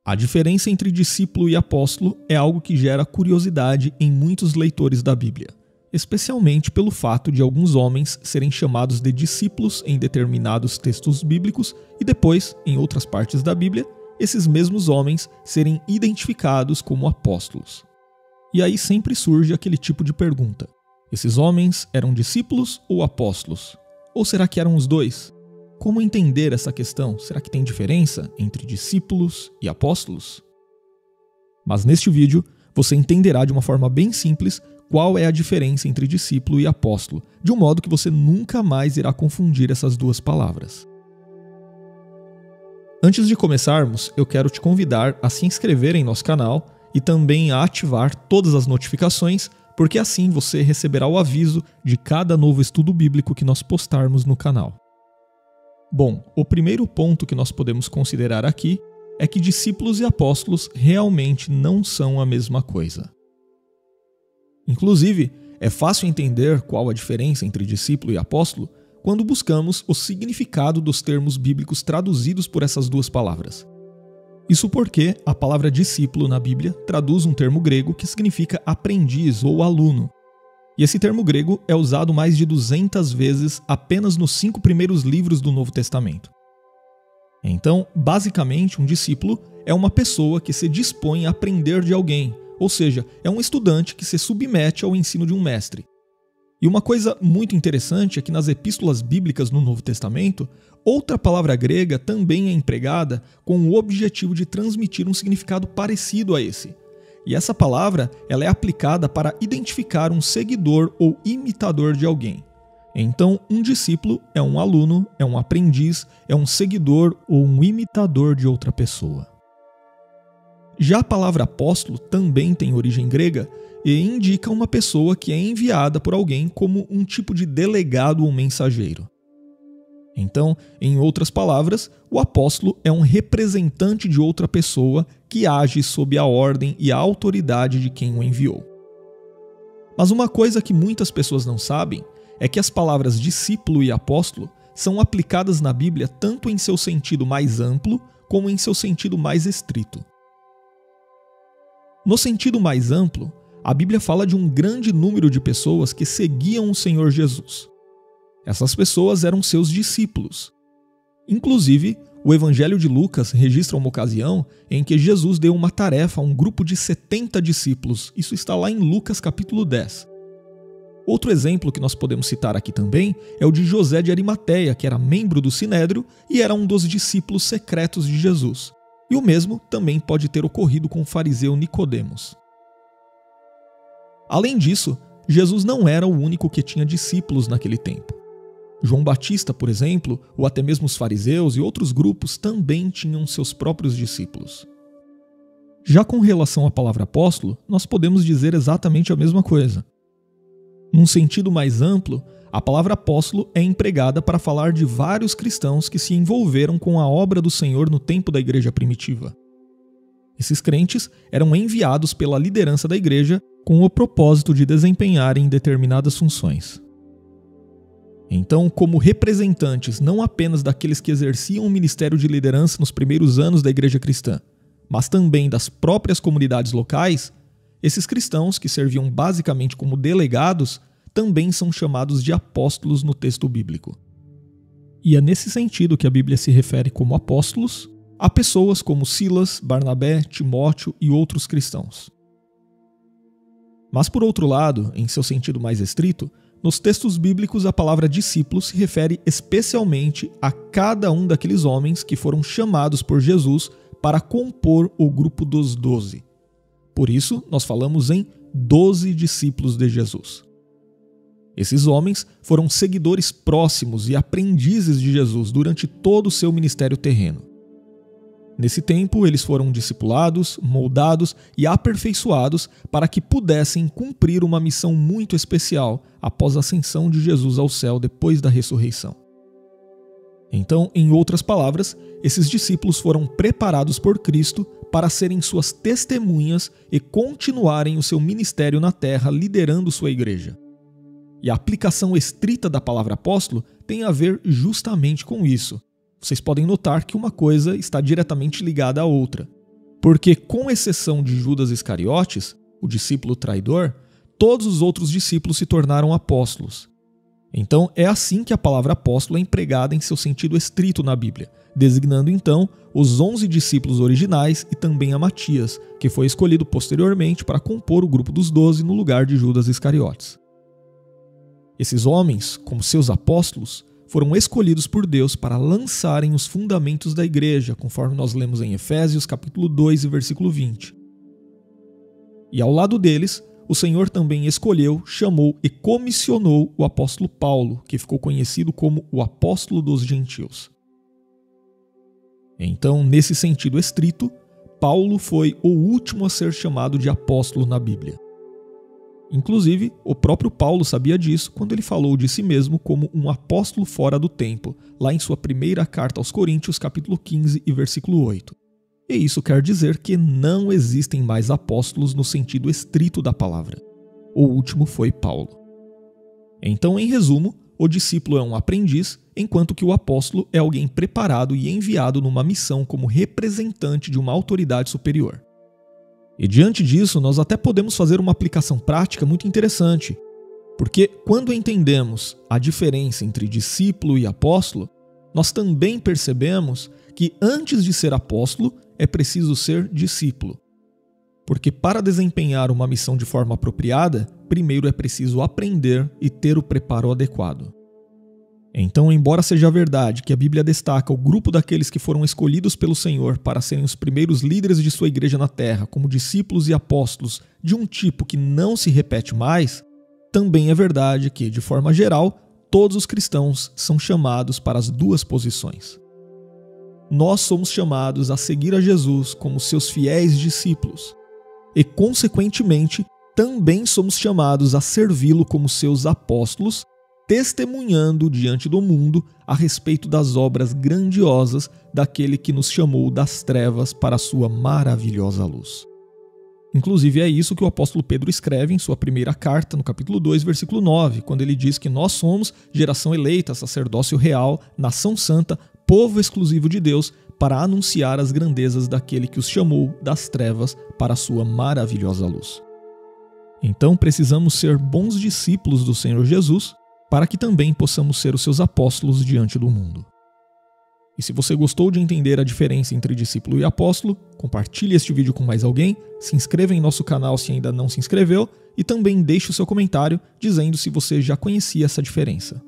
A diferença entre discípulo e apóstolo é algo que gera curiosidade em muitos leitores da Bíblia, especialmente pelo fato de alguns homens serem chamados de discípulos em determinados textos bíblicos e depois, em outras partes da Bíblia, esses mesmos homens serem identificados como apóstolos. E aí sempre surge aquele tipo de pergunta: esses homens eram discípulos ou apóstolos? Ou será que eram os dois? Como entender essa questão? Será que tem diferença entre discípulos e apóstolos? Mas neste vídeo, você entenderá de uma forma bem simples qual é a diferença entre discípulo e apóstolo, de um modo que você nunca mais irá confundir essas duas palavras. Antes de começarmos, eu quero te convidar a se inscrever em nosso canal e também a ativar todas as notificações, porque assim você receberá o aviso de cada novo estudo bíblico que nós postarmos no canal. Bom, o primeiro ponto que nós podemos considerar aqui é que discípulos e apóstolos realmente não são a mesma coisa. Inclusive, é fácil entender qual a diferença entre discípulo e apóstolo quando buscamos o significado dos termos bíblicos traduzidos por essas duas palavras. Isso porque a palavra discípulo na Bíblia traduz um termo grego que significa aprendiz ou aluno. E esse termo grego é usado mais de 200 vezes apenas nos 5 primeiros livros do Novo Testamento. Então, basicamente, um discípulo é uma pessoa que se dispõe a aprender de alguém, ou seja, é um estudante que se submete ao ensino de um mestre. E uma coisa muito interessante é que nas epístolas bíblicas no Novo Testamento, outra palavra grega também é empregada com o objetivo de transmitir um significado parecido a esse. E essa palavra ela é aplicada para identificar um seguidor ou imitador de alguém. Então, um discípulo é um aluno, é um aprendiz, é um seguidor ou um imitador de outra pessoa. Já a palavra apóstolo também tem origem grega e indica uma pessoa que é enviada por alguém como um tipo de delegado ou mensageiro. Então, em outras palavras, o apóstolo é um representante de outra pessoa que age sob a ordem e a autoridade de quem o enviou. Mas uma coisa que muitas pessoas não sabem é que as palavras discípulo e apóstolo são aplicadas na Bíblia tanto em seu sentido mais amplo como em seu sentido mais estrito. No sentido mais amplo, a Bíblia fala de um grande número de pessoas que seguiam o Senhor Jesus. Essas pessoas eram seus discípulos. Inclusive, o Evangelho de Lucas registra uma ocasião em que Jesus deu uma tarefa a um grupo de 70 discípulos. Isso está lá em Lucas capítulo 10. Outro exemplo que nós podemos citar aqui também é o de José de Arimateia, que era membro do Sinédrio e era um dos discípulos secretos de Jesus. E o mesmo também pode ter ocorrido com o fariseu Nicodemos. Além disso, Jesus não era o único que tinha discípulos naquele tempo. João Batista, por exemplo, ou até mesmo os fariseus e outros grupos também tinham seus próprios discípulos. Já com relação à palavra apóstolo, nós podemos dizer exatamente a mesma coisa. Num sentido mais amplo, a palavra apóstolo é empregada para falar de vários cristãos que se envolveram com a obra do Senhor no tempo da igreja primitiva. Esses crentes eram enviados pela liderança da igreja com o propósito de desempenharem determinadas funções. Então, como representantes não apenas daqueles que exerciam o ministério de liderança nos primeiros anos da igreja cristã, mas também das próprias comunidades locais, esses cristãos, que serviam basicamente como delegados, também são chamados de apóstolos no texto bíblico. E é nesse sentido que a Bíblia se refere como apóstolos a pessoas como Silas, Barnabé, Timóteo e outros cristãos. Mas por outro lado, em seu sentido mais estrito, nos textos bíblicos a palavra discípulo se refere especialmente a cada um daqueles homens que foram chamados por Jesus para compor o grupo dos 12. Por isso, nós falamos em 12 discípulos de Jesus. Esses homens foram seguidores próximos e aprendizes de Jesus durante todo o seu ministério terreno. Nesse tempo, eles foram discipulados, moldados e aperfeiçoados para que pudessem cumprir uma missão muito especial após a ascensão de Jesus ao céu depois da ressurreição. Então, em outras palavras, esses discípulos foram preparados por Cristo para serem suas testemunhas e continuarem o seu ministério na terra liderando sua igreja. E a aplicação estrita da palavra apóstolo tem a ver justamente com isso. Vocês podem notar que uma coisa está diretamente ligada à outra. Porque, com exceção de Judas Iscariotes, o discípulo traidor, todos os outros discípulos se tornaram apóstolos. Então, é assim que a palavra apóstolo é empregada em seu sentido estrito na Bíblia, designando então os 11 discípulos originais e também a Matias, que foi escolhido posteriormente para compor o grupo dos 12 no lugar de Judas Iscariotes. Esses homens, como seus apóstolos, foram escolhidos por Deus para lançarem os fundamentos da igreja, conforme nós lemos em Efésios capítulo 2 e versículo 20. E ao lado deles, o Senhor também escolheu, chamou e comissionou o apóstolo Paulo, que ficou conhecido como o apóstolo dos gentios. Então, nesse sentido estrito, Paulo foi o último a ser chamado de apóstolo na Bíblia. Inclusive, o próprio Paulo sabia disso quando ele falou de si mesmo como um apóstolo fora do tempo, lá em sua primeira carta aos Coríntios, capítulo 15 e versículo 8. E isso quer dizer que não existem mais apóstolos no sentido estrito da palavra. O último foi Paulo. Então, em resumo, o discípulo é um aprendiz, enquanto que o apóstolo é alguém preparado e enviado numa missão como representante de uma autoridade superior. E diante disso, nós até podemos fazer uma aplicação prática muito interessante, porque quando entendemos a diferença entre discípulo e apóstolo, nós também percebemos que antes de ser apóstolo, é preciso ser discípulo. Porque para desempenhar uma missão de forma apropriada, primeiro é preciso aprender e ter o preparo adequado. Então, embora seja verdade que a Bíblia destaca o grupo daqueles que foram escolhidos pelo Senhor para serem os primeiros líderes de sua igreja na terra, como discípulos e apóstolos de um tipo que não se repete mais, também é verdade que, de forma geral, todos os cristãos são chamados para as duas posições. Nós somos chamados a seguir a Jesus como seus fiéis discípulos e, consequentemente, também somos chamados a servi-lo como seus apóstolos, testemunhando diante do mundo a respeito das obras grandiosas daquele que nos chamou das trevas para a sua maravilhosa luz. Inclusive é isso que o apóstolo Pedro escreve em sua primeira carta, no capítulo 2, versículo 9, quando ele diz que nós somos geração eleita, sacerdócio real, nação santa, povo exclusivo de Deus, para anunciar as grandezas daquele que os chamou das trevas para a sua maravilhosa luz. Então precisamos ser bons discípulos do Senhor Jesus, para que também possamos ser os seus apóstolos diante do mundo. E se você gostou de entender a diferença entre discípulo e apóstolo, compartilhe este vídeo com mais alguém, se inscreva em nosso canal se ainda não se inscreveu e também deixe o seu comentário dizendo se você já conhecia essa diferença.